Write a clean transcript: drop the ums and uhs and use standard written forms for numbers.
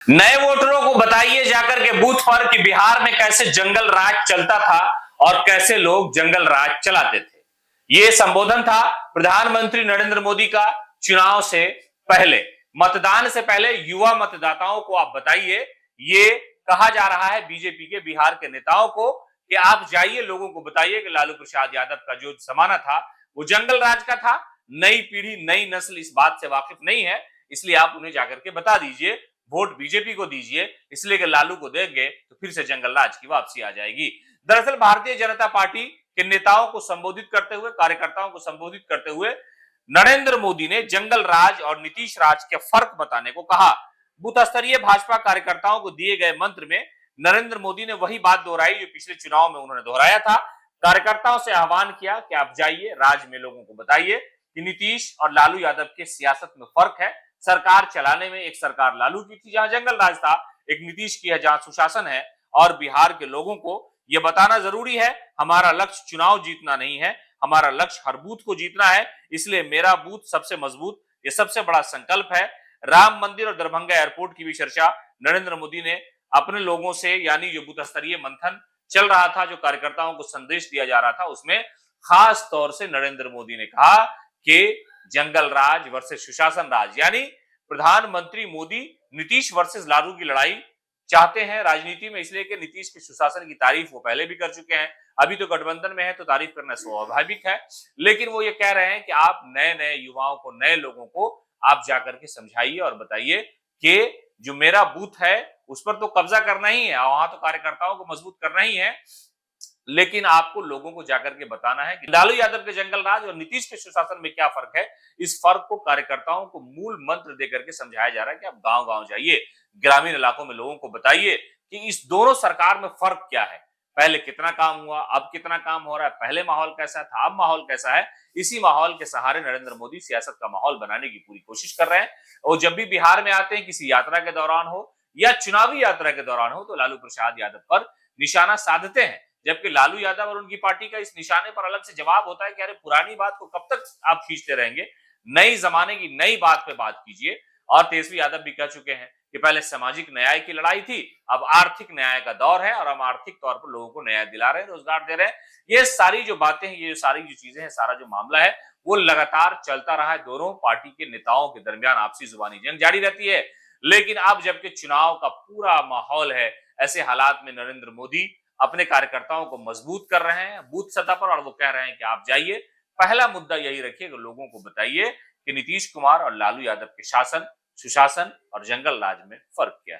नए वोटरों को बताइए जाकर के बूथ पर कि बिहार में कैसे जंगल राज चलता था और कैसे लोग जंगल राज चलाते थे। यह संबोधन था प्रधानमंत्री नरेंद्र मोदी का चुनाव से पहले, मतदान से पहले युवा मतदाताओं को आप बताइए। ये कहा जा रहा है बीजेपी के बिहार के नेताओं को कि आप जाइए, लोगों को बताइए कि लालू प्रसाद यादव का जो जमाना था वो जंगल राज का था। नई पीढ़ी, नई नस्ल इस बात से वाकिफ नहीं है, इसलिए आप उन्हें जाकर के बता दीजिए, वोट बीजेपी को दीजिए, इसलिए कि लालू को देंगे तो फिर से जंगल राज की वापसी आ जाएगी। दरअसल भारतीय जनता पार्टी के नेताओं को संबोधित करते हुए, कार्यकर्ताओं को संबोधित करते हुए नरेंद्र मोदी ने जंगल राज और नीतीश राज के फर्क बताने को कहा। बूथ स्तरीय भाजपा कार्यकर्ताओं को दिए गए मंत्र में नरेंद्र मोदी ने वही बात दोहराई जो पिछले चुनाव में उन्होंने दोहराया था। कार्यकर्ताओं से आह्वान किया कि आप जाइए, राज्य में लोगों को बताइए कि नीतीश और लालू यादव के सियासत में फर्क है। सरकार चलाने में एक सरकार लालू की थी जहां जंगल राज था, एक नीतीश की है जहां सुशासन है। और बिहार के लोगों को यह बताना जरूरी है, हमारा लक्ष्य चुनाव जीतना नहीं है, हमारा लक्ष्य हर बूथ को जीतना है। इसलिए मेरा बूथ सबसे मजबूत, ये सबसे बड़ा संकल्प है। राम मंदिर और दरभंगा एयरपोर्ट की भी चर्चा नरेंद्र मोदी ने अपने लोगों से, यानी जो बूथ स्तरीय मंथन चल रहा था, जो कार्यकर्ताओं को संदेश दिया जा रहा था, उसमें खास तौर से नरेंद्र मोदी ने कहा कि जंगल राज वर्सेस सुशासन राज, यानी प्रधानमंत्री मोदी नीतीश वर्सेस लालू की लड़ाई चाहते हैं राजनीति में, इसलिए कि नीतीश के सुशासन की तारीफ वो पहले भी कर चुके हैं, अभी तो गठबंधन में है तो तारीफ करना स्वाभाविक है। लेकिन वो ये कह रहे हैं कि आप नए नए युवाओं को, नए लोगों को आप जाकर के समझाइए और बताइए कि जो मेरा बूथ है उस पर तो कब्जा करना ही है, वहां तो कार्यकर्ताओं को मजबूत करना ही है, लेकिन आपको लोगों को जाकर के बताना है कि लालू यादव के जंगल राज और नीतीश के सुशासन में क्या फर्क है। इस फर्क को कार्यकर्ताओं को मूल मंत्र देकर के समझाया जा रहा है कि आप गांव गांव जाइए, ग्रामीण इलाकों में लोगों को बताइए कि इस दोनों सरकार में फर्क क्या है, पहले कितना काम हुआ, अब कितना काम हो रहा है, पहले माहौल कैसा था, अब माहौल कैसा है। इसी माहौल के सहारे नरेंद्र मोदी सियासत का माहौल बनाने की पूरी कोशिश कर रहे हैं। और जब भी बिहार में आते हैं, किसी यात्रा के दौरान हो या चुनावी यात्रा के दौरान हो, तो लालू प्रसाद यादव पर निशाना साधते हैं, जबकि लालू यादव और उनकी पार्टी का इस निशाने पर अलग से जवाब होता है कि अरे पुरानी बात को कब तक आप खींचते रहेंगे, नई जमाने की नई बात पे बात कीजिए। और तेजस्वी यादव भी कह चुके हैं कि पहले सामाजिक न्याय की लड़ाई थी, अब आर्थिक न्याय का दौर है और हम आर्थिक तौर पर लोगों को न्याय दिला रहे हैं, रोजगार दे रहे हैं। ये सारी जो बातें हैं, ये सारी जो चीजें हैं, सारा जो मामला है वो लगातार चलता रहा है। दोनों पार्टी के नेताओं के दरमियान आपसी जुबानी जंग जारी रहती है। लेकिन अब जबकि चुनाव का पूरा माहौल है, ऐसे हालात में नरेंद्र मोदी अपने कार्यकर्ताओं को मजबूत कर रहे हैं बूथ सतह पर, और वो कह रहे हैं कि आप जाइए, पहला मुद्दा यही रखिए कि लोगों को बताइए कि नीतीश कुमार और लालू यादव के शासन, सुशासन और जंगल राज में फर्क क्या है।